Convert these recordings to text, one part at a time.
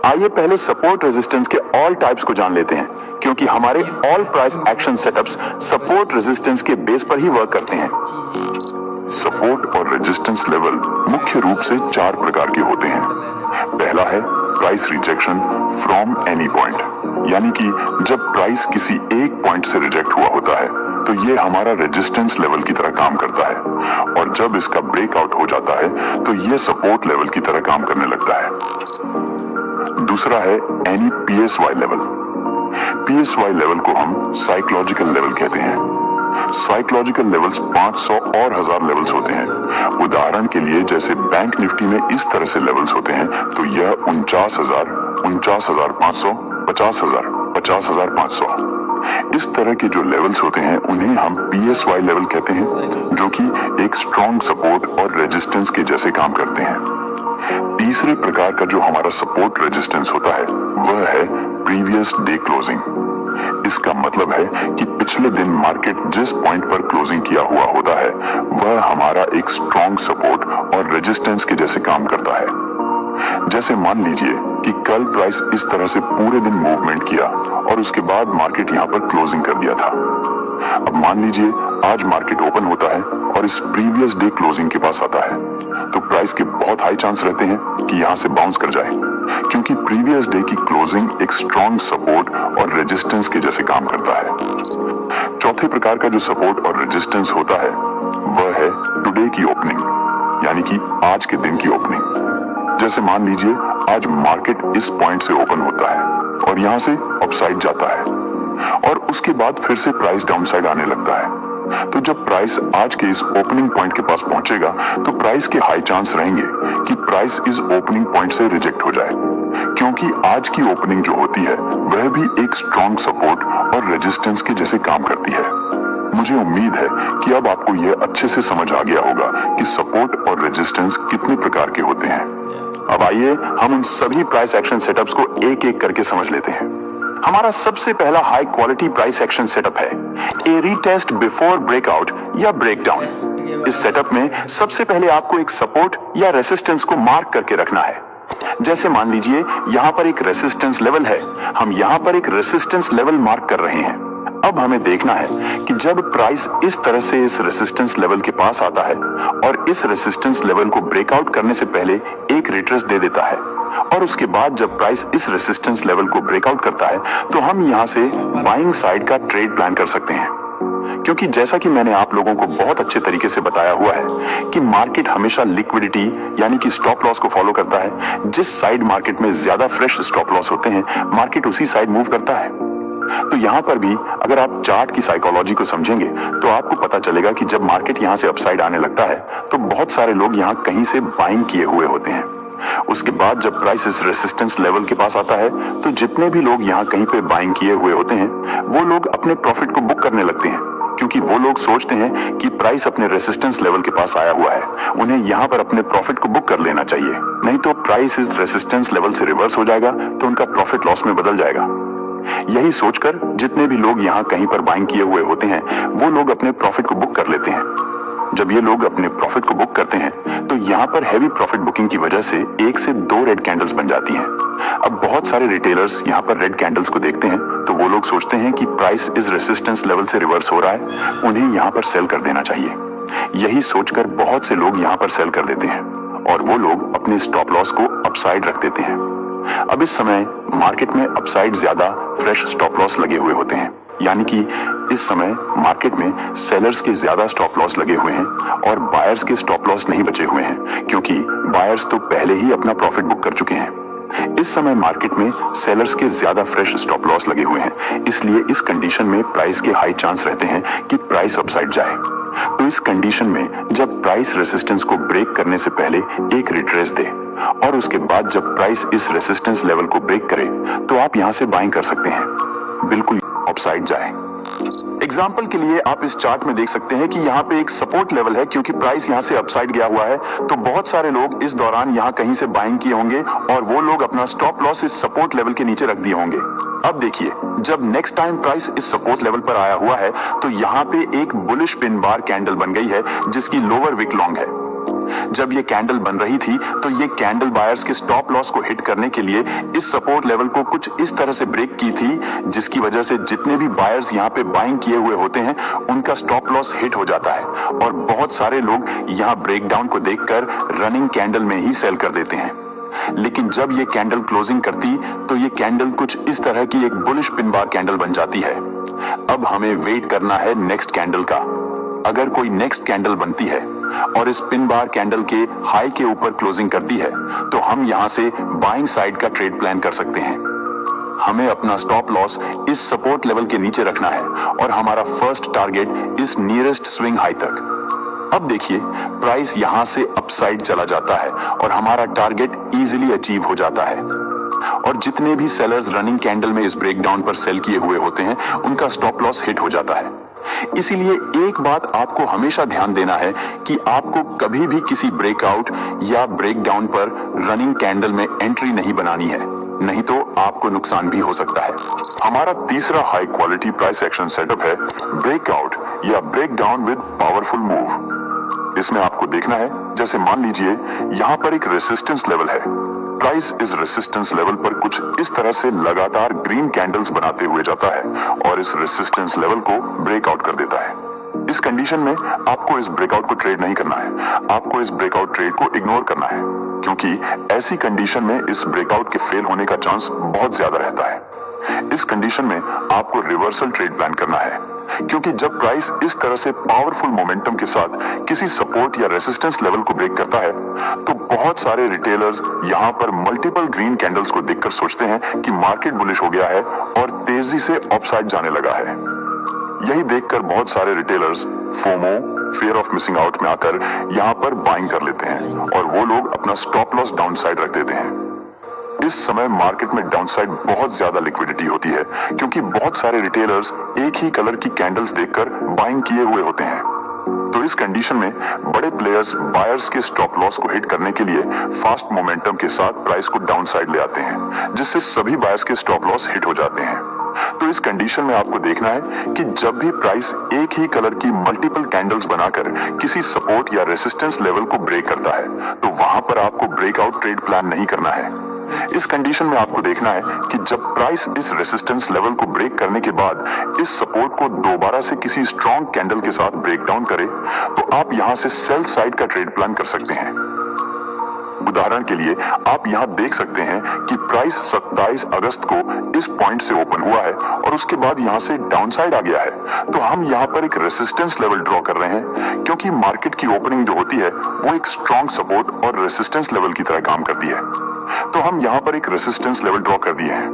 आइए पहले support resistance के ऑल टाइप्स को जान लेते हैं, क्योंकि हमारे all price action setups support resistance के बेस पर ही वर्क करते हैं। सपोर्ट और रेजिस्टेंस लेवल मुख्य रूप से 4 प्रकार के होते हैं। पहला है price rejection from any point, यानी कि जब प्राइस किसी एक पॉइंट से रिजेक्ट हुआ होता है तो ये हमारा रेजिस्टेंस लेवल की तरह काम करता है, और जब इसका ब्रेकआउट हो जाता है तो ये सपोर्ट लेवल की तरह काम करने लगता है। दूसरा है any PSY level. PSY level को हम साइकोलॉजिकल लेवल कहते हैं। साइकोलॉजिकल लेवल्स 500 और 1000 लेवल्स होते हैं। उदाहरण के लिए जैसे बैंक निफ्टी में इस तरह से लेवल्स होते हैं, तो यह 49,000, 49,500, 50,000, 50,500, इस तरह के जो लेवल्स होते हैं उन्हें हम PSY लेवल कहते हैं, जो कि एक स्ट्रॉन्ग सपोर्ट और रेजिस्टेंस के जैसे काम करते हैं। तीसरे प्रकार का जो हमारा सपोर्ट रेजिस्टेंस होता है वह है प्रीवियस डे क्लोजिंग। इसका मतलब है कि पिछले दिन मार्केट जिस पॉइंट पर क्लोजिंग किया हुआ होता है वह हमारा एक स्ट्रॉन्ग सपोर्ट और रेजिस्टेंस के जैसे काम करता है। जैसे मान लीजिए कि कल प्राइस इस तरह से पूरे दिन मूवमेंट किया और उसके बाद मार्केट यहाँ पर क्लोजिंग कर दिया था। अब मान लीजिए आज मार्केट ओपन होता है और इस प्रीवियस डे क्लोजिंग के पास आता है, तो प्राइस के बहुत हाई चांस रहते हैं कि यहाँ से बाउंस कर जाए, क्योंकि प्रीवियस डे की क्लोजिंग एक स्ट्रॉन्ग सपोर्ट और रेजिस्टेंस के जैसे काम करता है। चौथे प्रकार का जो सपोर्ट और रेजिस्टेंस होता है वह है टुडे की ओपनिंग, यानी कि आज के दिन की ओपनिंग। जैसे मान लीजिए आज मार्केट इस पॉइंट से ओपन होता है और यहाँ से अपसाइड जाता है और उसके बाद फिर से प्राइस डाउनसाइड आने लगता है। तो जब प्राइस आज के इस ओपनिंग पॉइंट के पास पहुंचेगा तो प्राइस के हाई चांस रहेंगे कि प्राइस इस ओपनिंग पॉइंट से रिजेक्ट हो जाए, क्योंकि आज की ओपनिंग जो होती है वह भी एक स्ट्रॉन्ग सपोर्ट और रेजिस्टेंस के जैसे काम करती है। मुझे उम्मीद है कि अब आपको यह अच्छे से समझ आ गया होगा कि सपोर्ट और रेजिस्टेंस कितने प्रकार के होते हैं। अब आइए हम उन सभी प्राइस एक्शन सेटअप्स को एक एक करके समझ लेते हैं। हमारा सबसे पहला high quality price action setup है ए रीटेस्ट बिफोर ब्रेकआउट या ब्रेकडाउन। इस सेटअप में सबसे पहले आपको एक सपोर्ट या रेसिस्टेंस को मार्क करके रखना है। जैसे मान लीजिए यहाँ पर एक रेसिस्टेंस लेवल है, हम यहाँ पर एक रेसिस्टेंस लेवल मार्क कर रहे हैं। अब हमें देखना है कि जब प्राइस इस तरह से इस रेसिस्टेंस लेवल के पास आता है और इस रेसिस्टेंस लेवल को ब्रेकआउट करने से पहले एक रिट्रेस दे देता है, और उसके बाद जब प्राइस इस रेसिस्टेंस लेवल को ब्रेकआउट करता है तो हम यहाँ से बाइंग साइड का ट्रेड प्लान कर सकते हैं। क्योंकि जैसा कि मैंने आप लोगों को बहुत अच्छे तरीके से बताया हुआ है कि मार्केट हमेशा लिक्विडिटी यानी कि स्टॉप लॉस को फॉलो करता है। जिस साइड मार्केट में ज्यादा फ्रेश स्टॉप लॉस होते हैं मार्केट उसी साइड मूव करता है। तो यहाँ पर भी अगर आप चार्ट की साइकोलॉजी को समझेंगे तो आपको पता चलेगा कि जब मार्केट यहाँ से अपसाइड आने लगता है तो बहुत सारे लोग यहाँ कहीं से बाइंग किए हुए होते हैं। उसके बाद जब प्राइस इस रेसिस्टेंस लेवल के पास आता है तो जितने भी लोग यहाँ कहीं पे बाइंग किए हुए होते हैं वो लोग अपने प्रॉफिट को बुक करने लगते हैं, क्योंकि वो लोग सोचते हैं कि प्राइस अपने रेसिस्टेंस लेवल के पास आया हुआ है, उन्हें यहाँ पर अपने प्रॉफिट को बुक कर लेना चाहिए, नहीं तो प्राइस इस रेसिस्टेंस लेवल से रिवर्स हो जाएगा तो उनका प्रॉफिट लॉस में बदल जाएगा। यही सोचकर जितने भी लोग यहाँ कहीं पर बाइंग किए हुए होते हैं वो लोग अपने प्रॉफिट को बुक कर लेते हैं। जब ये लोग अपने प्रॉफिट को बुक करते हैं तो यहाँ पर हैवी प्रॉफिट बुकिंग की वजह से 1 से 2 रेड कैंडल्स बन जाती हैं। अब बहुत सारे रिटेलर्स यहाँ पर रेड कैंडल्स को देखते हैं तो वो लोग सोचते हैं कि प्राइस इस रेसिस्टेंस लेवल से रिवर्स हो रहा है, उन्हें यहाँ पर सेल कर देना चाहिए। यही सोचकर बहुत से लोग यहाँ पर सेल कर देते हैं और वो लोग अपने स्टॉप लॉस को अपसाइड रख देते हैं। अब इस समय मार्केट में अपसाइड ज्यादा फ्रेश स्टॉप लॉस लगे हुए होते हैं, यानी कि इस समय मार्केट में सेलर्स के ज्यादा स्टॉप लॉस लगे हुए हैं और बायर्स के स्टॉप लॉस नहीं बचे हुए हैं, क्योंकि बायर्स तो पहले ही अपना प्रॉफिट बुक कर चुके हैं। इस समय मार्केट में सेलर्स के ज्यादा फ्रेश स्टॉप लॉस लगे हुए हैं, इसलिए इस कंडीशन में प्राइस के हाई चांस रहते हैं कि प्राइस अपसाइड जाए। तो इस कंडीशन में जब प्राइस रेसिस्टेंस को ब्रेक करने से पहले एक रिट्रेस दे और उसके बाद जब प्राइस इस रेसिस्टेंस लेवल को ब्रेक करे तो आप यहां से बाइंग कर सकते हैं, बिल्कुल अपसाइड जाए। एग्जाम्पल के लिए आप इस चार्ट में देख सकते हैं कि यहाँ पे एक सपोर्ट लेवल है, क्योंकि प्राइस यहाँ से अपसाइड गया हुआ है तो बहुत सारे लोग इस दौरान यहाँ कहीं से बाइंग किए होंगे और वो लोग अपना स्टॉप लॉस इस सपोर्ट लेवल के नीचे रख दिए होंगे। अब देखिए जब नेक्स्ट टाइम प्राइस इस सपोर्ट लेवल पर आया हुआ है तो यहाँ पे एक बुलिश पिन बार कैंडल बन गई है जिसकी लोअर विक लॉन्ग है। जब ये कैंडल बन रही थी तो ये कैंडल बायर्स के स्टॉप लॉस को हिट करने के लिए इस सपोर्ट लेवल को कुछ इस तरह से ब्रेक की थी, जिसकी वजह से जितने भी बायर्स यहाँ पे बाइंग किए हुए होते हैं उनका स्टॉप लॉस हिट हो जाता है और बहुत सारे लोग यहाँ ब्रेकडाउन को देखकर रनिंग कैंडल में ही सेल कर देते हैं। लेकिन जब ये कैंडल क्लोजिंग करती तो ये कैंडल कुछ इस तरह की एक बुलिश पिन बार कैंडल बन जाती है। अब हमें वेट करना है नेक्स्ट कैंडल का। अगर कोई नेक्स्ट कैंडल बनती है और इस पिन बार कैंडल के हाई के ऊपर क्लोजिंग करती है तो हम यहां से बाइंग साइड का ट्रेड प्लान कर सकते हैं। हमें अपना स्टॉप लॉस इस सपोर्ट लेवल के नीचे रखना है और हमारा फर्स्ट टारगेट इस नियरेस्ट स्विंग हाई तक। अब देखिए प्राइस यहां से अपसाइड चला जाता है और हमारा टारगेट इजीली अचीव हो जाता है और जितने भी सेलर्स रनिंग कैंडल में इस ब्रेकडाउन पर सेल किए हुए होते हैं उनका स्टॉप लॉस हिट हो जाता है। इसीलिए एक बात आपको हमेशा ध्यान देना है कि आपको कभी भी किसी ब्रेकआउट या ब्रेकडाउन पर रनिंग कैंडल में एंट्री नहीं बनानी है, नहीं तो आपको नुकसान भी हो सकता है। हमारा तीसरा high quality price action setup है ब्रेकआउट या ब्रेकडाउन विद पावरफुल मूव। इसमें आपको देखना है, जैसे मान लीजिए यहाँ पर एक रेसिस्टेंस लेवल है, प्राइस इस रेसिस्टेंस लेवल पर कुछ इस तरह से लगातार ग्रीन कैंडल्स बनाते हुए जाता है और इस रेसिस्टेंस लेवल को ब्रेकआउट कर देता है। इस कंडीशन में आपको इस ब्रेकआउट को ट्रेड नहीं करना है, आपको इस ब्रेकआउट ट्रेड को इग्नोर करना है, क्योंकि ऐसी कंडीशन में इस ब्रेकआउट के फेल होने का चांस बहुत ज्यादा रहता है। इस कंडीशन में आपको रिवर्सल ट्रेड प्लान करना है, क्योंकि जब प्राइस इस तरह से पावरफुल मोमेंटम के साथ किसी सपोर्ट या रेसिस्टेंस लेवल को ब्रेक करता है तो बहुत सारे रिटेलर्स यहाँ पर मल्टीपल ग्रीन कैंडल्स को देखकर सोचते हैं कि मार्केट बुलिश हो गया है और तेजी से अपसाइड जाने लगा है। यही देखकर बहुत सारे retailers FOMO, fear of missing out में आकर यहाँ पर बाइंग कर लेते हैं और वो लोग अपना स्टॉप लॉस डाउन साइड रख देते हैं। इस समय मार्केट में डाउनसाइड बहुत ज्यादा लिक्विडिटी होती है, क्योंकि बहुत सारे रिटेलर्स एक ही कलर की कैंडल्स देखकर बाइंग किए हुए होते हैं। तो इस कंडीशन में बड़े प्लेयर्स बायर्स के स्टॉप लॉस को हिट करने के लिए फास्ट मोमेंटम के साथ प्राइस को डाउन साइड ले आते हैं, जिससे सभी बायर्स के स्टॉप लॉस हिट हो जाते हैं। तो इस कंडीशन में आपको देखना है कि जब भी प्राइस एक ही कलर की मल्टीपल कैंडल्स बनाकर किसी सपोर्ट या रेसिस्टेंस लेवल को ब्रेक करता है तो वहां पर आपको ब्रेकआउट ट्रेड प्लान नहीं करना है। इस कंडीशन में आपको देखना है कि जब प्राइस इस रेसिस्टेंस लेवल को ब्रेक करने के बाद इस सपोर्ट को दोबारा से किसी स्ट्रॉन्ग कैंडल के साथ ब्रेक डाउन करे तो आप यहां से सेल साइड का ट्रेड प्लान कर सकते हैं। उदाहरण के लिए आप यहां देख सकते हैं कि प्राइस 27 अगस्त को इस पॉइंट से ओपन हुआ है और उसके बाद यहां से डाउन साइड आ गया है। तो हम यहां पर एक रेसिस्टेंस लेवल ड्रॉ कर रहे हैं, क्योंकि मार्केट की ओपनिंग जो होती है वो एक स्ट्रॉन्ग सपोर्ट और रेसिस्टेंस लेवल की तरह काम करती है। तो हम यहाँ पर एक रेसिस्टेंस लेवल ड्रॉ कर दिए हैं।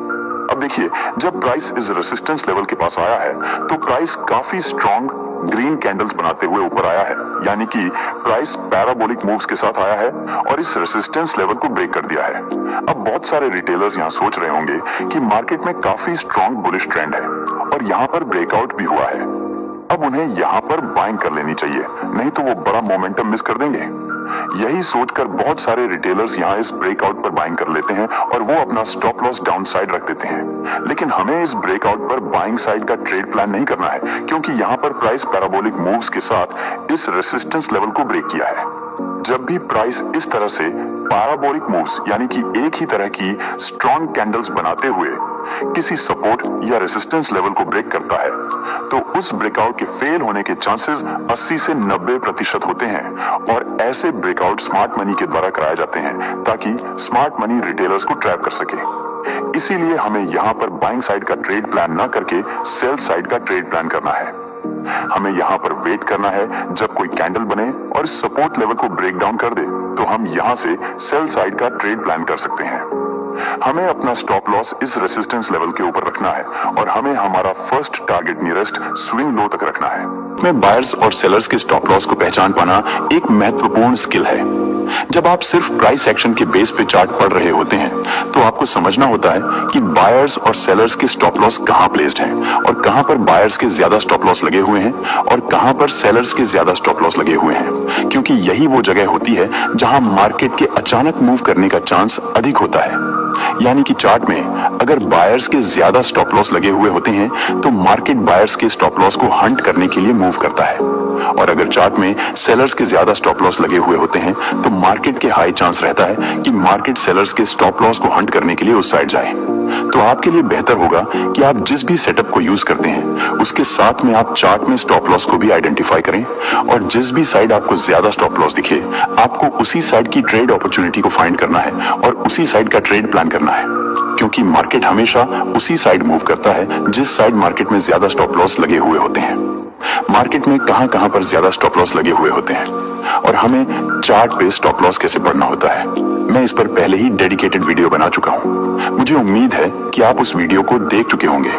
अब देखिए, जब प्राइस इस रेसिस्टेंस लेवल के पास आया है तो प्राइस काफी स्ट्रॉन्ग ग्रीन कैंडल्स बनाते हुए ऊपर आया है, यानी कि प्राइस पैराबोलिक मूव्स के साथ आया है और इस रेसिस्टेंस लेवल को ब्रेक कर दिया है। अब बहुत सारे रिटेलर्स यहाँ सोच रहे होंगे कि मार्केट में काफी स्ट्रॉन्ग बुलिश ट्रेंड है और यहाँ पर ब्रेकआउट भी हुआ है, अब उन्हें यहाँ पर बाइंग कर लेनी चाहिए, नहीं तो वो बड़ा मोमेंटम मिस कर देंगे। यही सोचकर बहुत सारे रिटेलर्स यहाँ इस ब्रेकआउट पर बाइंग कर लेते हैं और वो अपना स्टॉप लॉस डाउन साइड रख देते हैं। लेकिन हमें इस ब्रेकआउट पर बाइंग साइड का ट्रेड प्लान नहीं करना है, क्योंकि यहाँ पर प्राइस पैराबोलिक मूव्स के साथ इस रेसिस्टेंस लेवल को ब्रेक किया है। जब भी प्राइस इस तरह से पैराबोलिक मूव्स यानी कि एक ही तरह की स्ट्रॉन्ग कैंडल्स बनाते हुए किसी सपोर्ट या रेसिस्टेंस लेवल को ब्रेक करता है तो उस ब्रेकआउट के फेल होने के चांसेस 80 से 90% होते हैं और ऐसे ब्रेकआउट स्मार्ट मनी के द्वारा कराए जाते हैं ताकि स्मार्ट मनी रिटेलर्स को ट्रैप कर सके। इसीलिए हमें यहाँ पर बाइंग साइड का ट्रेड प्लान न करके सेल साइड का ट्रेड प्लान करना है। हमें यहाँ पर वेट करना है जब कोई कैंडल बने और इस सपोर्ट लेवल को ब्रेक डाउन कर दे तो हम यहाँ से सेल साइड का ट्रेड प्लान कर सकते हैं। हमें अपना स्टॉप लॉस इस रेसिस्टेंस लेवल के ऊपर रखना है और हमें हमारा first target nearest swing low तक रखना है। में बायर्स और सेलर्स के स्टॉप लॉस को पहचान पाना एक महत्वपूर्ण स्किल है। जब आप सिर्फ प्राइस एक्शन के बेस पे चार्ट पढ़ रहे होते हैं तो आपको समझना होता है कि बायर्स और सेलर्स के स्टॉप लॉस कहां प्लेस्ड हैं और कहां पर बायर्स के ज्यादा स्टॉप लॉस लगे हुए हैं और कहां पर सेलर्स के ज्यादा स्टॉप लॉस लगे हुए हैं, क्योंकि यही वो जगह होती है जहां मार्केट के अचानक मूव करने का चांस अधिक होता है। यानी कि चार्ट में अगर बायर्स के ज्यादा स्टॉप लॉस लगे हुए होते हैं तो मार्केट बायर्स के स्टॉप लॉस को हंट करने के लिए मूव करता है, और अगर चार्ट में सेलर्स के ज्यादा स्टॉप लॉस लगे हुए होते हैं तो मार्केट के हाई चांस रहता है कि मार्केट सेलर्स के स्टॉप लॉस को हंट करने के लिए उस साइड जाए। तो आपके लिए बेहतर होगा कि आप जिस भी सेटअप को यूज करते हैं उसके साथ में आप चार्ट में स्टॉप लॉस को भी आइडेंटिफाई करें, और जिस भी साइड आपको ज्यादा स्टॉप लॉस दिखे आपको उसी साइड की ट्रेड अपॉर्चुनिटी को फाइंड करना है और उसी साइड का ट्रेड प्लान करना है, क्योंकि मार्केट हमेशा उसी साइड मूव करता है जिस साइड मार्केट में ज्यादा स्टॉप लॉस लगे हुए होते हैं। मार्केट में कहां पर ज्यादा स्टॉप लॉस लगे हुए होते हैं और हमें चार्ट पे स्टॉप लॉस कैसे पढ़ना होता है, मैं इस पर पहले ही डेडिकेटेड वीडियो बना चुका हूं। मुझे उम्मीद है कि आप उस वीडियो को देख चुके होंगे।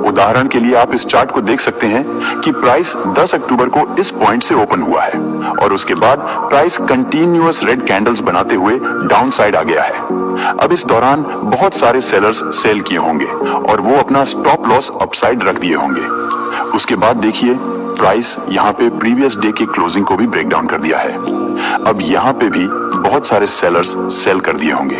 उदाहरण के लिए आप इस चार्ट को देख सकते हैं कि प्राइस 10 अक्टूबर को इस पॉइंट से ओपन हुआ है और उसके बाद प्राइस कंटिन्यूअस रेड कैंडल्स बनाते हुए डाउन साइड आ गया है। अब इस दौरान बहुत सारे सेलर्स सेल किए होंगे और वो अपना स्टॉप लॉस अपसाइड रख दिए होंगे। उसके बाद देखिए प्राइस यहाँ पे प्रीवियस डे की क्लोजिंग को भी ब्रेक डाउन कर दिया है। अब यहाँ पे भी बहुत सारे सेलर्स सेल कर दिए होंगे।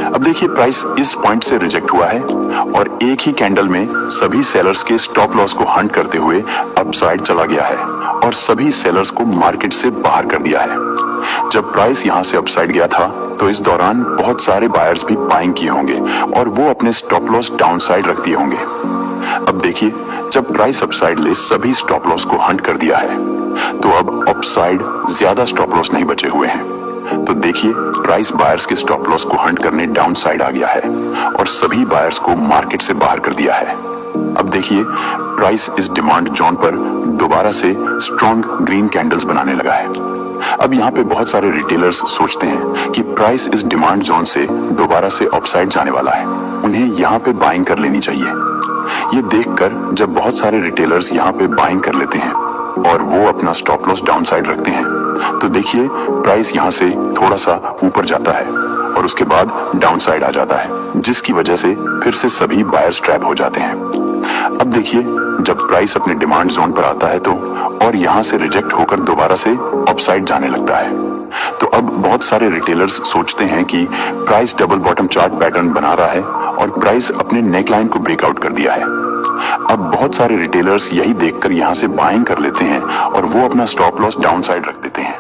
अब देखिए प्राइस इस पॉइंट से रिजेक्ट हुआ है और एक ही कैंडल में सभी सेलर्स के स्टॉप लॉस को हंट करते हुए अपसाइड चला गया है और सभी सेलर्स को मार्केट से बाहर कर दिया है। जब प्राइस यहाँ से अपसाइड गया था तो इस दौरान बहुत सारे बायर्स भी बाइंग किए होंगे और वो अपने स्टॉप लॉस डाउन साइड रख दिए होंगे। अब देखिए जब प्राइस अपसाइड ले सभी स्टॉप लॉस को हंट कर दिया है तो अब अपसाइड ज्यादा स्टॉप लॉस नहीं बचे हुए हैं। तो देखिए प्राइस बायर्स के स्टॉप लॉस को हंट करने डाउन साइड आ गया है और सभी बायर्स को मार्केट से बाहर कर दिया है। अब देखिए प्राइस इस डिमांड जोन पर दोबारा से स्ट्रॉन्ग ग्रीन कैंडल्स बनाने लगा है। अब यहाँ पे बहुत सारे रिटेलर्स सोचते हैं कि प्राइस इस डिमांड जोन से दोबारा से अपसाइड जाने वाला है, उन्हें यहाँ पे बाइंग कर लेनी चाहिए। ये देखकर जब बहुत सारे रिटेलर्स यहाँ पे बाइंग कर लेते हैं और वो अपना स्टॉप लॉस डाउन साइड रखते हैं तो देखिए प्राइस यहाँ से थोड़ा सा ऊपर जाता है और उसके बाद डाउन साइड आ जाता है, जिसकी वजह से फिर से सभी बायर्स ट्रैप हो जाते हैं। अब देखिए जब प्राइस अपने डिमांड जोन पर आता है तो और यहाँ से रिजेक्ट होकर दोबारा से अपसाइड जाने लगता है, तो अब बहुत सारे रिटेलर्स सोचते हैं कि price double bottom chart pattern बना रहा है और प्राइस अपने नेकलाइन को ब्रेकआउट कर दिया है। अब बहुत सारे रिटेलर्स यही देखकर यहाँ से बाइंग कर लेते हैं और वो अपना स्टॉप लॉस डाउन साइड रख देते हैं।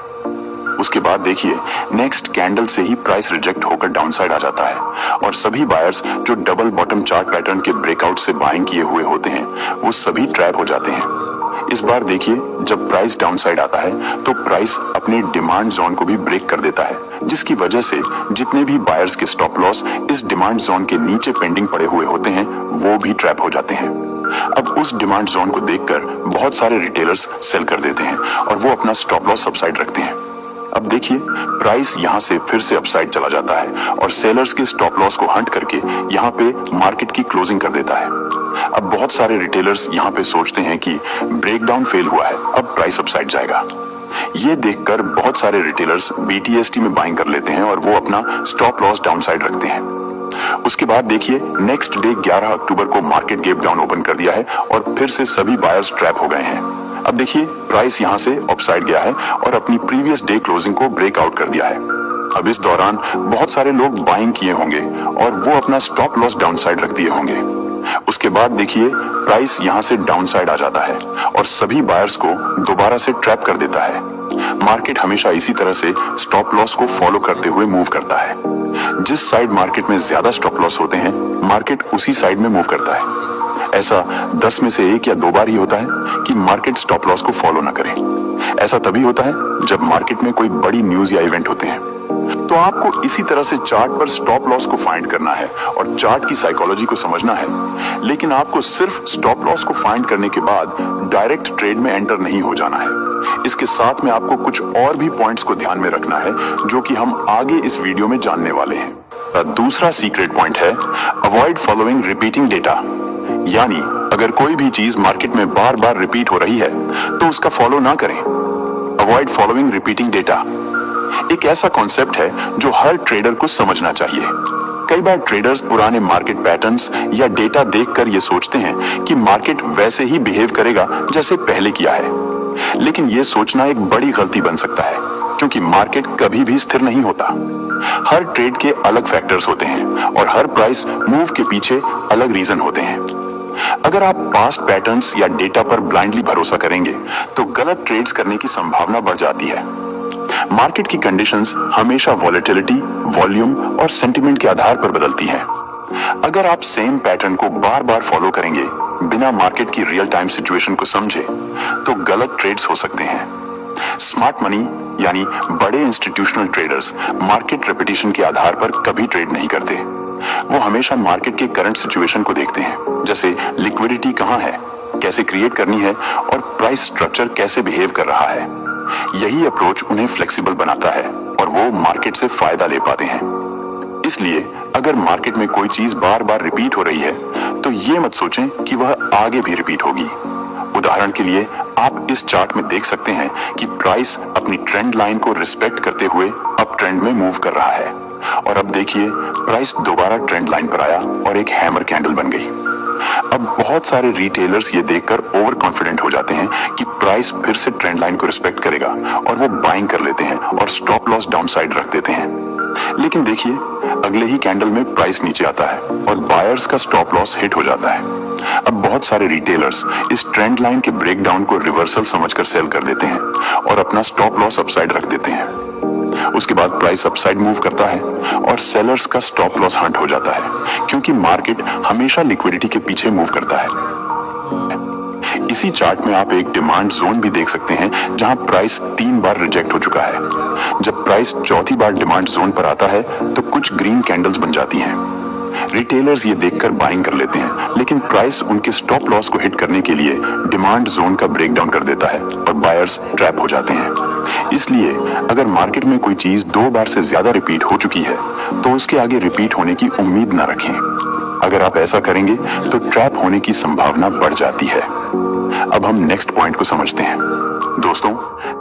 उसके बाद देखिए नेक्स्ट कैंडल से ही प्राइस रिजेक्ट होकर डाउन साइड आ जाता है और सभी बायर्स जो डबल बॉटम चार्ट पैटर्न के ब्रेकआउट से बाइंग किए हुए होते हैं वो सभी ट्रैप हो जाते हैं। इस बार देखिए जब प्राइस डाउन साइड आता है तो प्राइस अपने डिमांड जोन को भी ब्रेक कर देता है, जिसकी वजह से जितने भी बायर्स के स्टॉप लॉस इस डिमांड जोन के नीचे पेंडिंग पड़े हुए होते हैं वो भी ट्रैप हो जाते हैं। अब उस डिमांड जोन को देखकर बहुत सारे रिटेलर्स सेल कर देते हैं और वो अपना स्टॉप लॉस अपसाइड रखते हैं। अब देखिए प्राइस यहाँ से फिर से अपसाइड चला जाता है और सेलर्स के स्टॉप लॉस को हंट करके यहाँ पे मार्केट की क्लोजिंग कर देता है। अब बहुत सारे रिटेलर्स यहाँ पे सोचते हैं कि ब्रेकडाउन फेल हुआ है, अब प्राइस अपसाइड जाएगा। ये देखकर बहुत सारे रिटेलर्स BTST में बाइंग कर लेते हैं और वो अपना स्टॉप लॉस डाउन साइड रखते हैं। उसके बाद देखिए नेक्स्ट डे 11 अक्टूबर को मार्केट गैप डाउन ओपन कर दिया है और फिर से सभी बायर्स ट्रैप हो गए हैं। अब देखिए प्राइस यहाँ से अपसाइड गया है और अपनी प्रीवियस डे क्लोजिंग को ब्रेकआउट कर दिया है। अब इस दौरान बहुत सारे लोग बाइंग किए होंगे और वो अपना स्टॉप लॉस डाउन साइड रख दिए होंगे। उसके बाद देखिए प्राइस यहाँ से डाउन साइड आ जाता है और सभी बायर्स को दोबारा से ट्रैप कर देता है। मार्केट हमेशा इसी तरह से स्टॉप लॉस को फॉलो करते हुए मूव करता है। जिस साइड मार्केट में ज्यादा स्टॉप लॉस होते हैं मार्केट उसी साइड में मूव करता है। ऐसा 10 में से 1 या 2 बार ही होता है कि मार्केट स्टॉप लॉस को फॉलो ना करे। ऐसा तभी होता है जब मार्केट में कोई बड़ी न्यूज या इवेंट होते हैं। तो आपको इसी तरह से चार्ट पर स्टॉप लॉस को फाइंड करना है और चार्ट की साइकोलॉजी को समझना है, लेकिन आपको सिर्फ स्टॉप लॉस को फाइंड करने के बाद डायरेक्ट ट्रेड में एंटर नहीं हो जाना है। इसके साथ में आपको कुछ और भी पॉइंट्स को ध्यान में रखना है जो कि हम आगे इस वीडियो में जानने वाले हैं। दूसरा सीक्रेट पॉइंट है अवॉइड फॉलोइंग रिपीटिंग डेटा, यानी अगर कोई भी चीज मार्केट में बार बार रिपीट हो रही है तो उसका फॉलो ना करें। अवॉइड फॉलोइंग रिपीटिंग डेटा एक ऐसा कॉन्सेप्ट है जो हर ट्रेडर को समझना चाहिए। कई बार ट्रेडर्स पुराने मार्केट पैटर्न्स या डेटा देखकर ये सोचते हैं कि मार्केट वैसे ही बिहेव करेगा जैसे पहले किया है, लेकिन ये सोचना एक बड़ी गलती बन सकता है क्योंकि मार्केट कभी भी स्थिर नहीं होता। हर ट्रेड के अलग फैक्टर्स होते हैं और हर प्राइस मूव के पीछे अलग रीजन होते हैं। अगर आप पास्ट पैटर्न्स या डेटा पर ब्लाइंडली भरोसा करेंगे तो गलत ट्रेड्स करने की संभावना बढ़ जाती है। मार्केट की कंडीशंस हमेशा वॉलेटिलिटी, वॉल्यूम और सेंटिमेंट के आधार पर बदलती हैं। अगर आप सेम पैटर्न को बार बार फॉलो करेंगे बिना मार्केट की रियल टाइम सिचुएशन को समझे तो गलत ट्रेड्स हो सकते हैं। स्मार्ट मनी यानी बड़े इंस्टीट्यूशनल ट्रेडर्स मार्केट रेपुटेशन के आधार पर कभी ट्रेड नहीं करते। वो हमेशा मार्केट के करंट सिचुएशन को देखते हैं, जैसे लिक्विडिटी कहां है, कैसे क्रिएट करनी है और प्राइस स्ट्रक्चर कैसे बिहेव कर रहा है। यही अप्रोच उन्हें फ्लेक्सिबल बनाता है और वो मार्केट से फायदा ले पाते हैं। इसलिए अगर मार्केट में कोई चीज बार बार रिपीट हो रही है तो ये मत सोचें कि वह आगे भी रिपीट होगी। उदाहरण के लिए आप इस चार्ट में देख सकते हैं कि प्राइस अपनी ट्रेंड लाइन को रिस्पेक्ट करते हुए अप ट्रेंड में मूव कर रहा है और अब देखिए प्राइस दोबारा ट्रेंड लाइन पर आया और एक हैमर कैंडल बन गई। अब बहुत सारे रिटेलर्स ये देखकर ओवर कॉन्फिडेंट हो जाते हैं कि प्राइस फिर से ट्रेंड लाइन को रिस्पेक्ट करेगा और वो बाइंग कर लेते हैं और स्टॉप लॉस डाउन साइड रख देते हैं। लेकिन देखिए अगले ही कैंडल में प्राइस नीचे आता है और बायर्स का स्टॉप लॉस हिट हो जाता है। अब बहुत सारे रिटेलर्स इस ट्रेंड लाइन के ब्रेकडाउन को रिवर्सल समझकर सेल कर देते हैं और अपना स्टॉप लॉस अपसाइड रख देते हैं। उसके बाद प्राइस अपसाइड मूव करता है और सेलर्स का स्टॉप लॉस हंट हो जाता है क्योंकि मार्केट हमेशा लिक्विडिटी के पीछे मूव करता है। इसी चार्ट में आप एक डिमांड जोन भी देख सकते हैं जहां प्राइस 3 बार रिजेक्ट हो चुका है। जब प्राइस चौथी बार डिमांड जोन पर आता है तो कुछ ग्रीन कैंडल्स बन जाती हैं। रिटेलर्स ये देखकर बाइंग कर लेते हैं, लेकिन प्राइस उनके स्टॉप लॉस को हिट करने के लिए डिमांड जोन का ब्रेकडाउन कर देता है और बायर्स ट्रैप हो जाते हैं। इसलिए अगर मार्केट में कोई चीज 2 बार से ज्यादा रिपीट हो चुकी है तो उसके आगे रिपीट होने की उम्मीद न रखें। अगर आप ऐसा करेंगे तो ट्रैप होने की संभावना बढ़ जाती है। अब हम नेक्स्ट पॉइंट को समझते हैं। दोस्तों,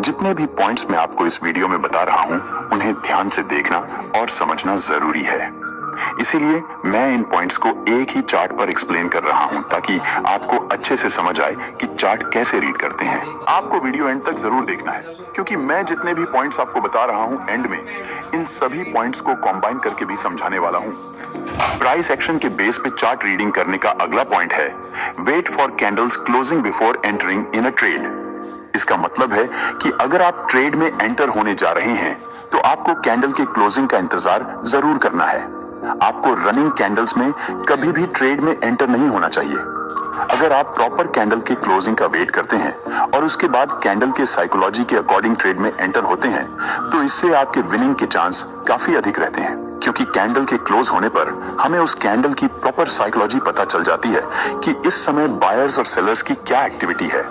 जितने भी पॉइंट्स मैं आपको इस वीडियो में बता रहा हूं उन्हें ध्यान से देखना और समझना जरूरी है। इसीलिए मैं इन पॉइंट्स को एक ही चार्ट पर एक्सप्लेन कर रहा हूं ताकि आपको अच्छे से समझ आए कि चार्ट कैसे रीड करते हैं। आपको वीडियो एंड तक जरूर देखना है क्योंकि मैं जितने भी पॉइंट्स आपको बता रहा हूं एंड में इन सभी पॉइंट्स को कंबाइन करके भी समझाने वाला हूं। प्राइस एक्शन के बेस पे चार्ट रीडिंग करने का अगला पॉइंट है wait for candles closing before entering in a trade. इसका मतलब है कि अगर आप ट्रेड में एंटर होने जा रहे हैं तो आपको कैंडल के क्लोजिंग का इंतजार जरूर करना है। आपको रनिंग कैंडल्स में कभी भी ट्रेड में एंटर नहीं होना चाहिए। अगर आप प्रॉपर कैंडल के क्लोजिंग का वेट करते हैं और उसके बाद कैंडल के साइकोलॉजी के अकॉर्डिंग ट्रेड में एंटर होते हैं तो इससे आपके विनिंग के चांस काफी अधिक रहते हैं क्योंकि कैंडल के क्लोज होने पर हमें उस कैंडल की प्रॉपर साइकोलॉजी पता चल जाती है कि इस समय बायर्स और सेलर्स की क्या एक्टिविटी है।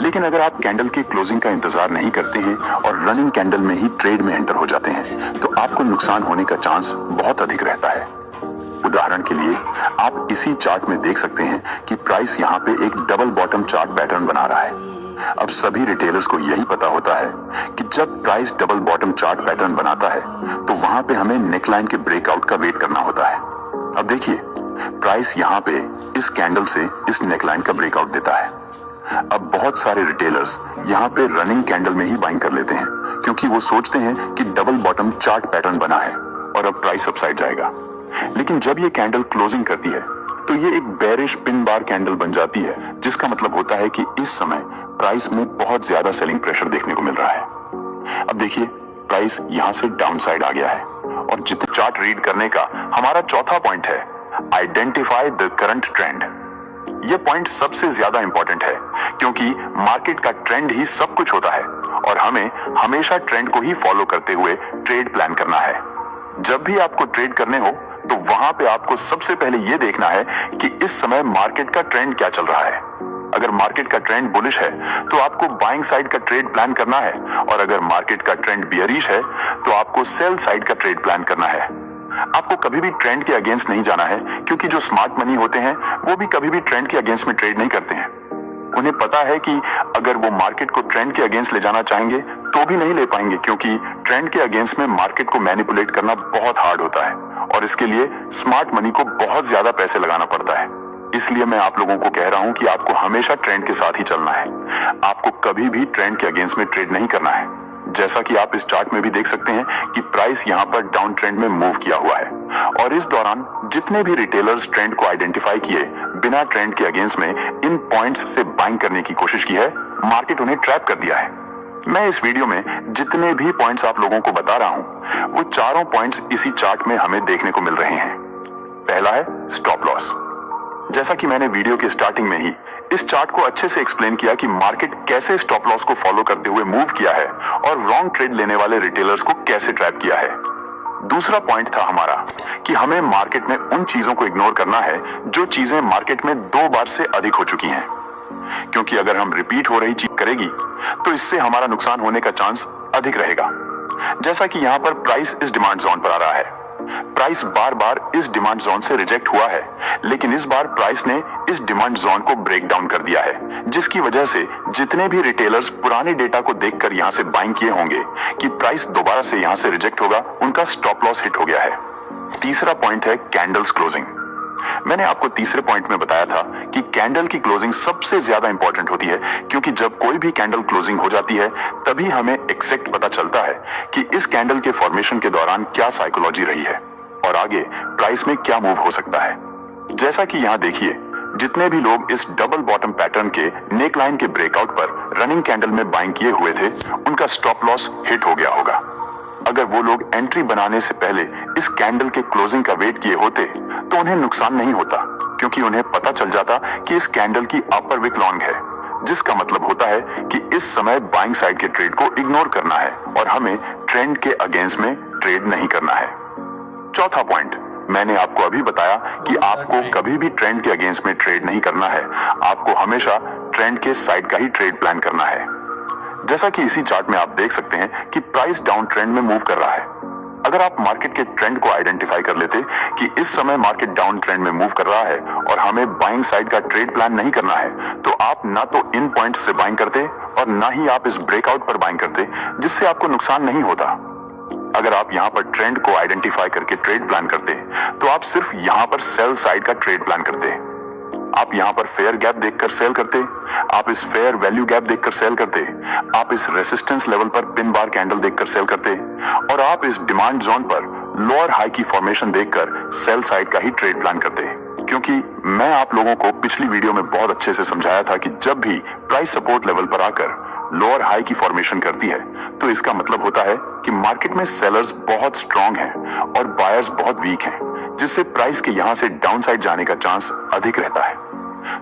लेकिन अगर आप कैंडल के क्लोजिंग का इंतजार नहीं करते हैं और रनिंग कैंडल में ही ट्रेड में एंटर हो जाते हैं तो आपको नुकसान होने का चांस बहुत अधिक रहता है। उदाहरण के लिए आप इसी चार्ट में देख सकते हैं कि प्राइस यहाँ पे एक डबल बॉटम चार्ट पैटर्न बना रहा है। अब सभी रिटेलर्स को यही पता होता है कि जब price double bottom chart pattern बनाता है तो वहां पे हमें नेकलाइन के ब्रेकआउट का वेट करना होता है। अब देखिए प्राइस यहाँ पे इस कैंडल से इस नेकलाइन का ब्रेकआउट देता है। अब बहुत सारे रिटेलर्स यहाँ पे रनिंग कैंडल में ही बाइंग कर लेते हैं क्योंकि वो सोचते हैं कि डबल बॉटम चार्ट पैटर्न बना है और अब प्राइस अपसाइड जाएगा। लेकिन जब ये कैंडल क्लोजिंग करती है तो ये एक बेरिश पिन बार कैंडल बन जाती है जिसका मतलब होता है कि इस समय प्राइस में बहुत ज्यादा सेलिंग प्रेशर देखने को मिल रहा है। अब देखिए प्राइस यहाँ से डाउन साइड आ गया है और जितने चार्ट रीड करने का हमारा चौथा पॉइंट है आइडेंटिफाई द करंट ट्रेंड। यह पॉइंट सबसे ज्यादा इंपॉर्टेंट है क्योंकि मार्केट का ट्रेंड ही सब कुछ होता है और हमें हमेशा ट्रेंड को ही फॉलो करते हुए ट्रेड प्लान करना है। जब भी आपको ट्रेड करने हो तो वहां पे आपको सबसे पहले यह देखना है कि इस समय मार्केट का ट्रेंड क्या चल रहा है। अगर मार्केट का ट्रेंड बुलिश है तो आपको बाइंग साइड का ट्रेड प्लान करना है और अगर मार्केट का ट्रेंड बियरिश है तो आपको सेल साइड का ट्रेड प्लान करना है। आपको कभी भी ट्रेंड के अगेंस्ट नहीं जाना है क्योंकि जो स्मार्ट मनी होते हैं वो भी कभी भी ट्रेंड के अगेंस्ट में ट्रेड नहीं करते हैं। उन्हें पता है कि अगर वो मार्केट को ट्रेंड के अगेंस्ट ले जाना चाहेंगे तो भी नहीं ले पाएंगे क्योंकि ट्रेंड के अगेंस्ट में मार्केट को मैनिपुलेट करना बहुत हार्ड होता है और इसके लिए स्मार्ट मनी को बहुत ज्यादा पैसे लगाना पड़ता है। इसलिए मैं आप लोगों को कह रहा हूं कि आपको हमेशा ट्रेंड के साथ ही चलना है। आपको कभी भी ट्रेंड के अगेंस्ट में ट्रेड नहीं करना है। जैसा कि आप इस चार्ट में भी देख सकते हैं कि प्राइस यहां पर डाउन ट्रेंड में मूव किया हुआ है और इस दौरान जितने भी रिटेलर्स ट्रेंड को आइडेंटिफाई किए बिना ट्रेंड के अगेंस्ट में इन पॉइंट्स से बाइंग करने की कोशिश की है, मार्केट उन्हें ट्रैप कर दिया है। मैं इस वीडियो में जितने भी पॉइंट्स आप लोगों को बता रहा हूं वो चारों पॉइंट्स इसी चार्ट में हमें देखने को मिल रहे हैं। पहला है स्टॉप लॉस। जैसा कि मैंने वीडियो के स्टार्टिंग में ही इस चार्ट को अच्छे से एक्सप्लेन किया कि मार्केट कैसे स्टॉप लॉस को फॉलो करते हुए मूव किया है और रॉन्ग ट्रेड लेने वाले रिटेलर्स को कैसे ट्रैप किया है। दूसरा पॉइंट था हमारा कि हमें मार्केट में उन चीजों को इग्नोर करना है जो चीजें मार्केट में 2 बार से अधिक हो चुकी हैं, क्योंकि अगर हम रिपीट हो रही चीज करेगी तो इससे हमारा नुकसान होने का चांस अधिक रहेगा। जैसा कि यहाँ पर प्राइस इस डिमांड जोन पर आ रहा है, प्राइस बार बार इस डिमांड जोन से रिजेक्ट हुआ है, लेकिन इस बार प्राइस ने इस डिमांड जोन को ब्रेक डाउन कर दिया है, जिसकी वजह से जितने भी रिटेलर्स पुराने डेटा को देखकर यहां से बाइंग किए होंगे कि प्राइस दोबारा से यहां से रिजेक्ट होगा, उनका स्टॉप लॉस हिट हो गया है। तीसरा पॉइंट है कैंडल्स क्लोजिंग। मैंने आपको तीसरे पॉइंट में बताया था कि कैंडल की क्लोजिंग सबसे ज्यादा इंपॉर्टेंट होती है, क्योंकि जब कोई भी कैंडल क्लोजिंग हो जाती है तभी हमें एग्जैक्ट पता चलता है कि इस कैंडल के फॉर्मेशन के दौरान क्या साइकोलॉजी रही है और आगे प्राइस में क्या मूव हो सकता है। जैसा कि यहाँ देखिए, जितने भी लोग इस डबल बॉटम पैटर्न के नेक लाइन के ब्रेकआउट पर रनिंग कैंडल में बाइंग किए हुए थे, उनका स्टॉप लॉस हिट हो गया होगा। अगर वो लोग एंट्री बनाने से पहले इस कैंडल के क्लोजिंग का वेट किए होते तो उन्हें नुकसान नहीं होता, क्योंकि उन्हें पता चल जाता कि इस कैंडल की अपर विक लॉन्ग है, जिसका मतलब होता है कि इस समय बाइंग साइड के ट्रेड को इग्नोर करना है और हमें ट्रेंड के अगेंस्ट में ट्रेड नहीं करना है। चौथा पॉइंट, मैंने आपको अभी बताया कि आपको कभी भी ट्रेंड के अगेंस्ट में ट्रेड नहीं करना है, आपको हमेशा ट्रेंड के साइड का ही ट्रेड प्लान करना है। जैसा कि इसी चार्ट में आप देख सकते हैं कि प्राइस डाउन ट्रेंड में मूव कर रहा है। अगर आप मार्केट के ट्रेंड को आइडेंटिफाई कर लेते कि इस समय मार्केट डाउन ट्रेंड में मूव कर रहा है और हमें बाइंग साइड का ट्रेड प्लान नहीं करना है, तो आप ना तो इन पॉइंट्स से बाइंग करते और ना ही आप इस ब्रेकआउट पर बाइंग करते, जिससे आपको नुकसान नहीं होता। अगर आप यहाँ पर ट्रेंड को आइडेंटिफाई करके ट्रेड प्लान करते तो आप सिर्फ यहाँ पर सेल साइड का ट्रेड प्लान करते। आप यहाँ पर फेयर गैप देखकर सेल करते, आप इस फेयर वैल्यू गैप देखकर सेल करते, आप इस रेसिस्टेंस लेवल पर पिन बार कैंडल देखकर सेल करते और आप इस डिमांड जोन पर लोअर हाई की फॉर्मेशन देखकर सेल साइड का ही ट्रेड प्लान करते। क्योंकि मैं आप लोगों को पिछली वीडियो में बहुत अच्छे से समझाया था कि जब भी प्राइस सपोर्ट लेवल पर आकर लोअर हाई की फॉर्मेशन करती है तो इसका मतलब होता है कि मार्केट में सेलर्स बहुत स्ट्रांग हैं और बायर्स बहुत वीक हैं, जिससे प्राइस के यहां से डाउन साइड जाने का चांस अधिक रहता है।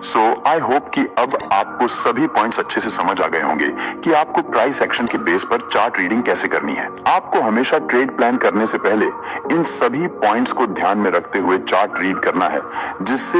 सो आई होप कि अब आपको सभी पॉइंट्स अच्छे से समझ आ गए होंगे कि आपको प्राइस एक्शन के बेस पर चार्ट रीडिंग कैसे करनी है। आपको हमेशा ट्रेड प्लान करने से पहले इन सभी पॉइंट्स को ध्यान में रखते हुए चार्ट रीड करना है, जिससे